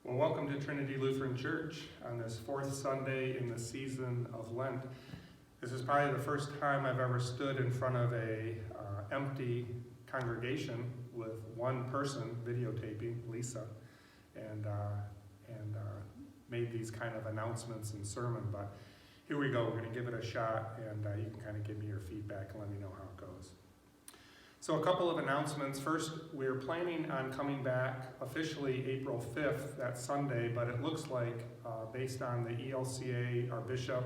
Well, welcome to Trinity Lutheran Church on this fourth Sunday in the season of Lent. This is probably the first time I've ever stood in front of a empty congregation with one person videotaping, Lisa, and made these kind of announcements and sermon. But here we go. We're going to give it a shot, and you can kind of give me your feedback and let me know how it goes. So a couple of announcements. First, we're planning on coming back officially April 5th, that Sunday, but it looks like, based on the ELCA, our bishop,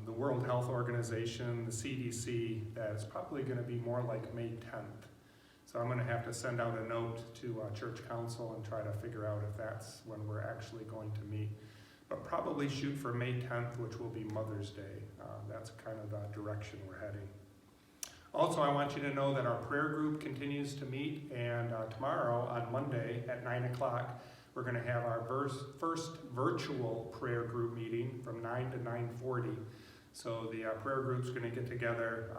the World Health Organization, the CDC, that it's probably going to be more like May 10th. So I'm going to have to send out a note to Church Council and try to figure out if that's when we're actually going to meet. But probably shoot for May 10th, which will be Mother's Day. That's kind of the direction we're heading. Also, I want you to know that our prayer group continues to meet, and tomorrow on Monday at 9 o'clock, we're going to have our first virtual prayer group meeting from 9 to 9:40. So the prayer group's going to get together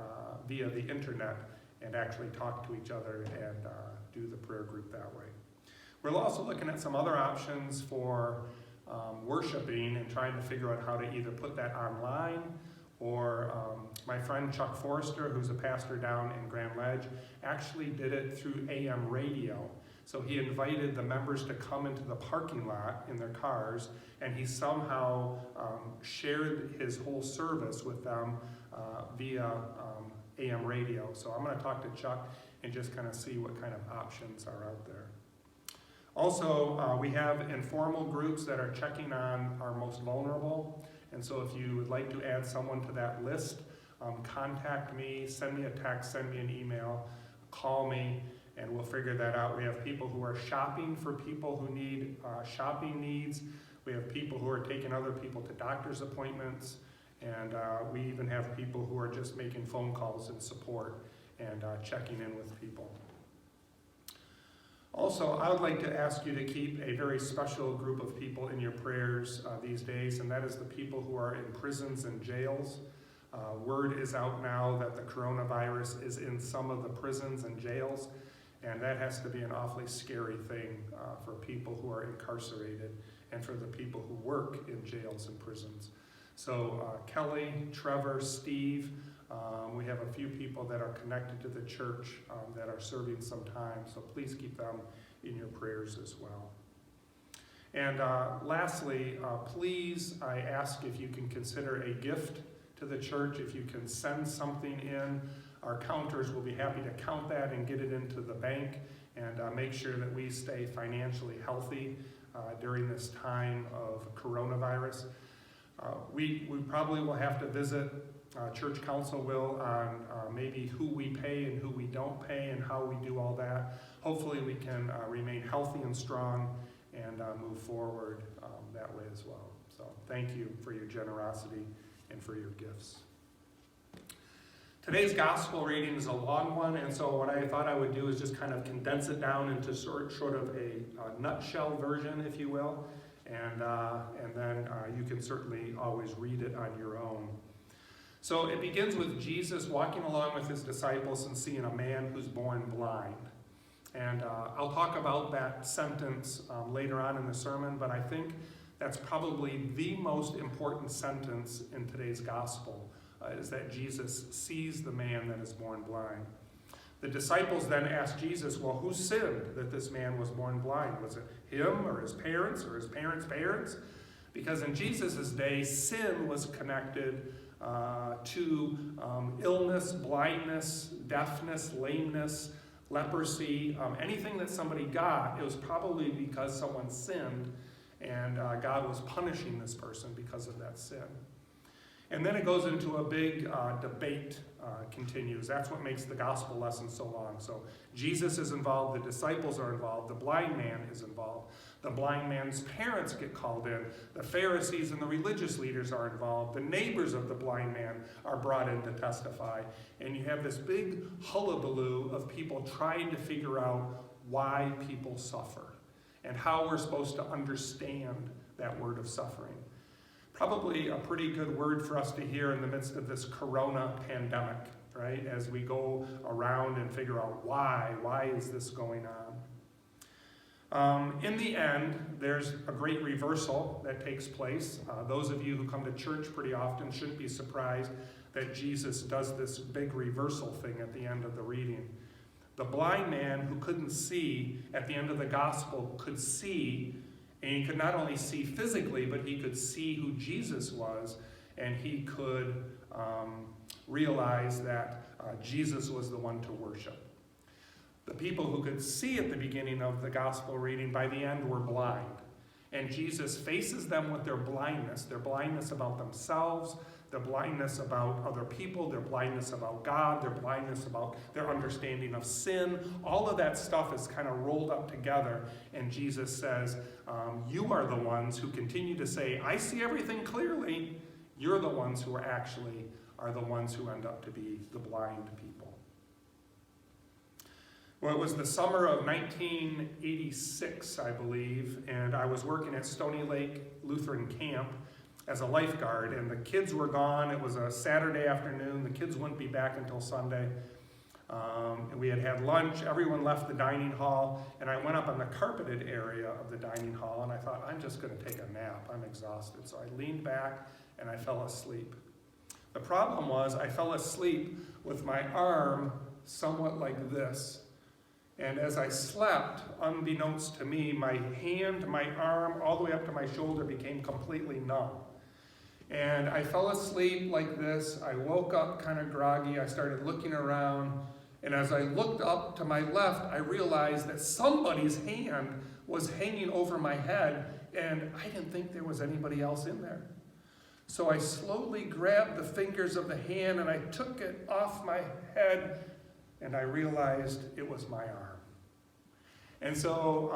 via the internet and actually talk to each other and do the prayer group that way. We're also looking at some other options for worshiping and trying to figure out how to either put that online or my friend Chuck Forrester, who's a pastor down in Grand Ledge, actually did it through AM radio. So he invited the members to come into the parking lot in their cars, and he somehow shared his whole service with them via AM radio. So I'm going to talk to Chuck and just kind of see what kind of options are out there. Also, we have informal groups that are checking on our most vulnerable. And so if you would like to add someone to that list, contact me, send me a text, send me an email, call me, and we'll figure that out. We have people who are shopping for people who need shopping needs. We have people who are taking other people to doctor's appointments. And we even have people who are just making phone calls in support and checking in with people. Also, I would like to ask you to keep a very special group of people in your prayers these days, and that is the people who are in prisons and jails. Word is out now that the coronavirus is in some of the prisons and jails, and that has to be an awfully scary thing for people who are incarcerated and for the people who work in jails and prisons. So Kelly, Trevor, Steve, we have a few people that are connected to the church that are serving some time, so please keep them in your prayers as well. And lastly, please, I ask if you can consider a gift to the church. If you can send something in, our counters will be happy to count that and get it into the bank and make sure that we stay financially healthy during this time of coronavirus. We probably will have to visit, Church Council will, on maybe who we pay and who we don't pay and how we do all that. Hopefully we can remain healthy and strong and move forward that way as well. So thank you for your generosity and for your gifts. Today's gospel reading is a long one, and so what I thought I would do is just kind of condense it down into sort of a nutshell version, if you will, and then you can certainly always read it on your own. So it begins with Jesus walking along with his disciples and seeing a man who's born blind. And I'll talk about that sentence later on in the sermon, but I think that's probably the most important sentence in today's gospel, is that Jesus sees the man that is born blind. The disciples then ask Jesus, well, who sinned that this man was born blind? Was it him or his parents or his parents' parents? Because in Jesus' day, sin was connected to illness, blindness, deafness, lameness, leprosy, anything that somebody got, it was probably because someone sinned and God was punishing this person because of that sin. And then it goes into a big debate continues. That's what makes the gospel lesson so long. So Jesus is involved, the disciples are involved, the blind man is involved, the blind man's parents get called in, the Pharisees and the religious leaders are involved, the neighbors of the blind man are brought in to testify, and you have this big hullabaloo of people trying to figure out why people suffer and how we're supposed to understand that word of suffering. Probably a pretty good word for us to hear in the midst of this corona pandemic, right? As we go around and figure out why is this going on? In the end, there's a great reversal that takes place. Those of you who come to church pretty often shouldn't be surprised that Jesus does this big reversal thing at the end of the reading. The blind man who couldn't see at the end of the gospel could see, and he could not only see physically, but he could see who Jesus was, and he could realize that Jesus was the one to worship. The people who could see at the beginning of the gospel reading, by the end were blind. And Jesus faces them with their blindness about themselves, their blindness about other people, their blindness about God, their blindness about their understanding of sin. All of that stuff is kind of rolled up together. And Jesus says, you are the ones who continue to say, I see everything clearly. You're the ones who are the ones who end up to be the blind people. Well, it was the summer of 1986, I believe, and I was working at Stony Lake Lutheran Camp as a lifeguard, and the kids were gone. It was a Saturday afternoon. The kids wouldn't be back until Sunday. And we had lunch. Everyone left the dining hall, and I went up on the carpeted area of the dining hall, and I thought, I'm just going to take a nap. I'm exhausted. So I leaned back, and I fell asleep. The problem was I fell asleep with my arm somewhat like this. And as I slept, unbeknownst to me, my hand, my arm, all the way up to my shoulder became completely numb. And I fell asleep like this. I woke up kind of groggy. I started looking around. And as I looked up to my left, I realized that somebody's hand was hanging over my head, and I didn't think there was anybody else in there. So I slowly grabbed the fingers of the hand, and I took it off my head, and I realized it was my arm. And so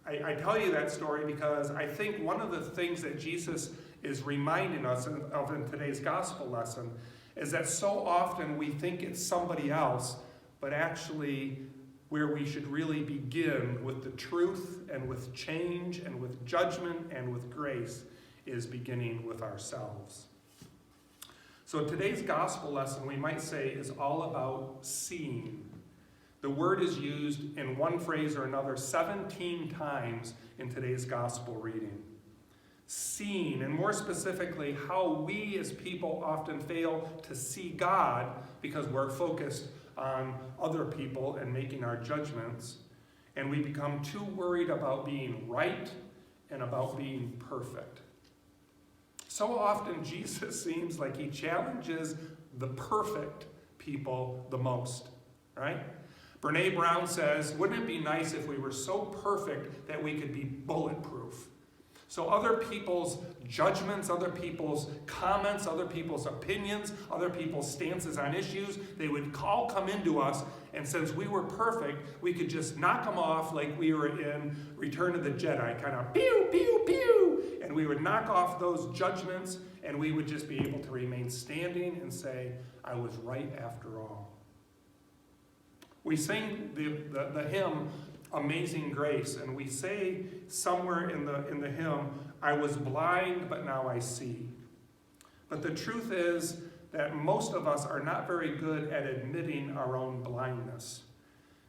I tell you that story because I think one of the things that Jesus is reminding us of in today's gospel lesson is that so often we think it's somebody else, but actually where we should really begin with the truth and with change and with judgment and with grace is beginning with ourselves. So today's gospel lesson, we might say, is all about seeing. The word is used in one phrase or another 17 times in today's gospel reading. Seeing, and more specifically, how we as people often fail to see God because we're focused on other people and making our judgments, and we become too worried about being right and about being perfect. So often Jesus seems like he challenges the perfect people the most, right? Brene Brown says, wouldn't it be nice if we were so perfect that we could be bulletproof? So other people's judgments, other people's comments, other people's opinions, other people's stances on issues, they would all come into us, and since we were perfect, we could just knock them off like we were in Return of the Jedi, kind of pew, pew, pew, and we would knock off those judgments, and we would just be able to remain standing and say, I was right after all. We sing the hymn, Amazing Grace, and we say somewhere in the hymn, I was blind, but now I see. But the truth is that most of us are not very good at admitting our own blindness.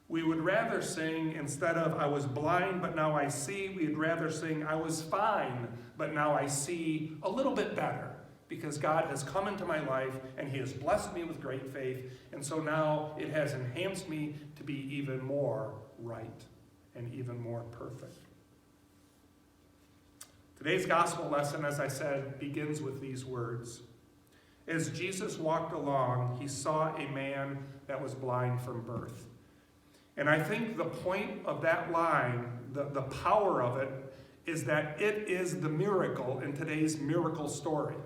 We would rather sing, instead of I was blind, but now I see, we'd rather sing I was fine, but now I see a little bit better. Because God has come into my life and he has blessed me with great faith, and so now it has enhanced me to be even more right and even more perfect. Today's gospel lesson, as I said, begins with these words. As Jesus walked along, he saw a man that was blind from birth. And I think the point of that line, the power of it, is that it is the miracle in today's miracle story.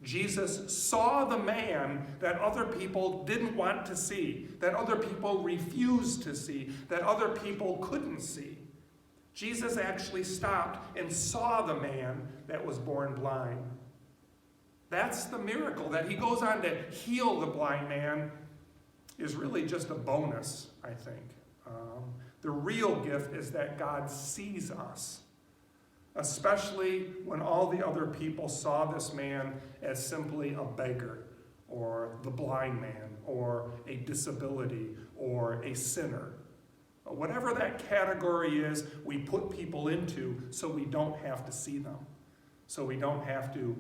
Jesus saw the man that other people didn't want to see, that other people refused to see, that other people couldn't see. Jesus actually stopped and saw the man that was born blind. That's the miracle. That he goes on to heal the blind man is really just a bonus, I think. The real gift is that God sees us, especially when all the other people saw this man as simply a beggar, or the blind man, or a disability, or a sinner. Whatever that category is, we put people into so we don't have to see them, so we don't have to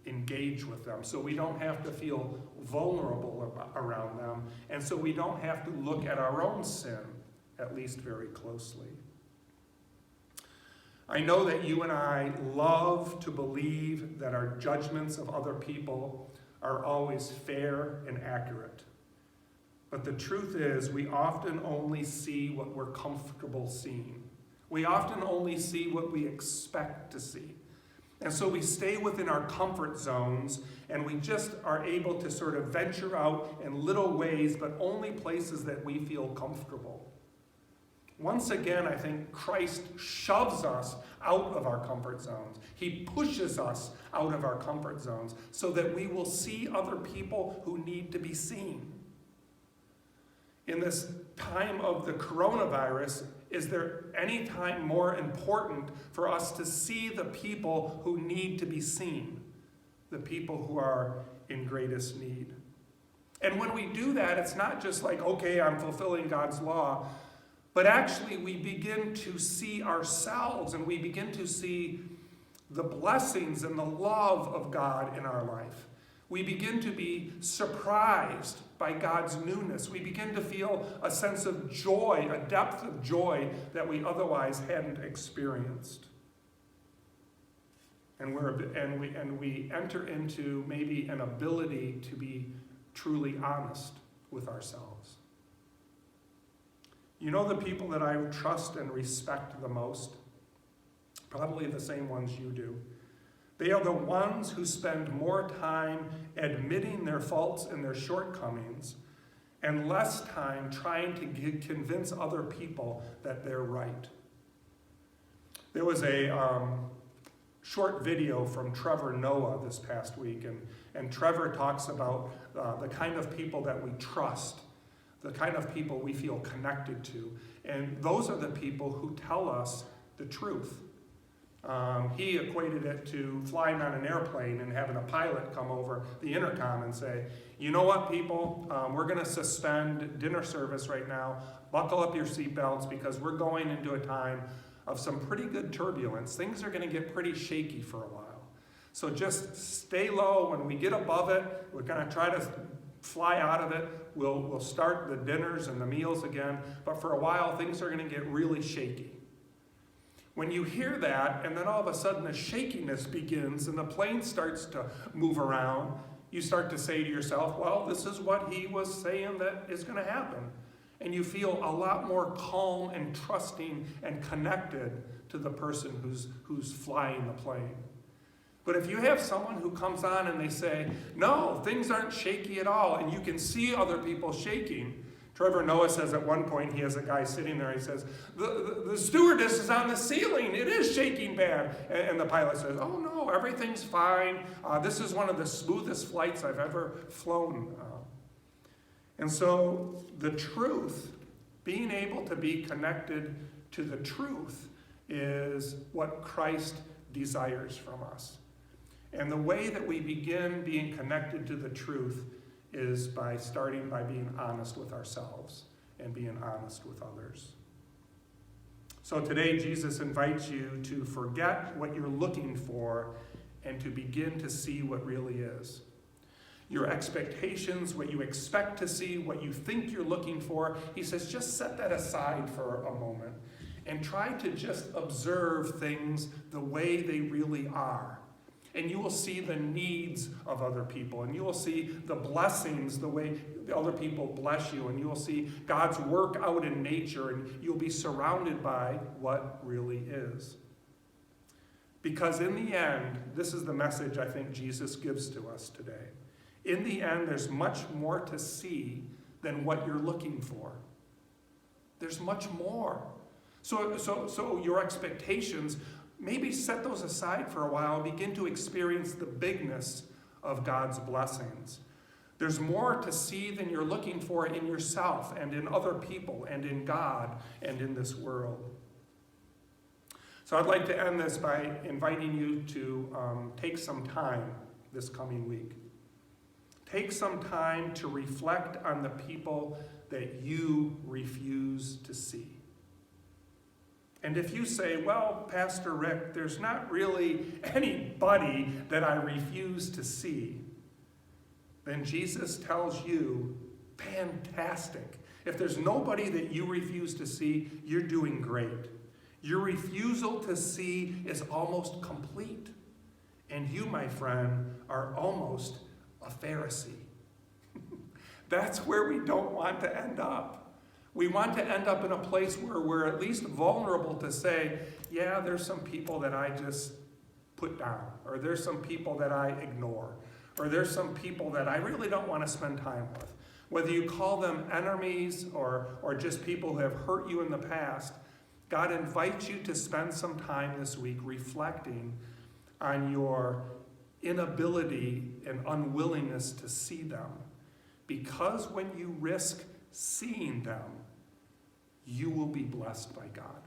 engage with them, so we don't have to feel vulnerable around them, and so we don't have to look at our own sin, at least very closely. I know that you and I love to believe that our judgments of other people are always fair and accurate. But the truth is, we often only see what we're comfortable seeing. We often only see what we expect to see. And so we stay within our comfort zones, and we just are able to sort of venture out in little ways, but only places that we feel comfortable. Once again, I think Christ shoves us out of our comfort zones. He pushes us out of our comfort zones so that we will see other people who need to be seen. In this time of the coronavirus, is there any time more important for us to see the people who need to be seen, the people who are in greatest need? And when we do that, it's not just like, okay, I'm fulfilling God's law, but actually we begin to see ourselves, and we begin to see the blessings and the love of God in our life. We begin to be surprised by God's newness. We begin to feel a sense of joy, a depth of joy that we otherwise hadn't experienced. And we enter into maybe an ability to be truly honest with ourselves. You know the people that I trust and respect the most? Probably the same ones you do. They are the ones who spend more time admitting their faults and their shortcomings and less time trying to convince other people that they're right. There was a short video from Trevor Noah this past week, and Trevor talks about the kind of people that we trust, the kind of people we feel connected to, and those are the people who tell us the truth. He equated it to flying on an airplane and having a pilot come over the intercom and say, you know what, people, we're going to suspend dinner service right now. Buckle up your seatbelts because we're going into a time of some pretty good turbulence. Things are going to get pretty shaky for a while. So just stay low. When we get above it, we're going to try to fly out of it. We'll start the dinners and the meals again. But for a while, things are going to get really shaky. When you hear that, and then all of a sudden the shakiness begins and the plane starts to move around, you start to say to yourself, well, this is what he was saying that is going to happen. And you feel a lot more calm and trusting and connected to the person who's flying the plane. But if you have someone who comes on and they say, no, things aren't shaky at all, and you can see other people shaking. Trevor Noah says at one point, he has a guy sitting there, he says, the stewardess is on the ceiling, it is shaking bad. And the pilot says, oh no, everything's fine. This is one of the smoothest flights I've ever flown. And so the truth, being able to be connected to the truth, is what Christ desires from us. And the way that we begin being connected to the truth is by starting by being honest with ourselves and being honest with others. So today, Jesus invites you to forget what you're looking for and to begin to see what really is. Your expectations, what you expect to see, what you think you're looking for, he says, just set that aside for a moment and try to just observe things the way they really are. And you will see the needs of other people, and you will see the blessings, the way other people bless you, and you will see God's work out in nature, and you'll be surrounded by what really is. Because in the end, this is the message I think Jesus gives to us today. In the end, there's much more to see than what you're looking for. There's much more. So your expectations, maybe set those aside for a while and begin to experience the bigness of God's blessings. There's more to see than you're looking for in yourself and in other people and in God and in this world. So I'd like to end this by inviting you to take some time this coming week. Take some time to reflect on the people that you refuse to see. And if you say, well, Pastor Rick, there's not really anybody that I refuse to see, then Jesus tells you, fantastic. If there's nobody that you refuse to see, you're doing great. Your refusal to see is almost complete. And you, my friend, are almost a Pharisee. That's where we don't want to end up. We want to end up in a place where we're at least vulnerable to say, yeah, there's some people that I just put down, or there's some people that I ignore, or there's some people that I really don't want to spend time with. Whether you call them enemies or just people who have hurt you in the past, God invites you to spend some time this week reflecting on your inability and unwillingness to see them. Because when you risk seeing them, you will be blessed by God.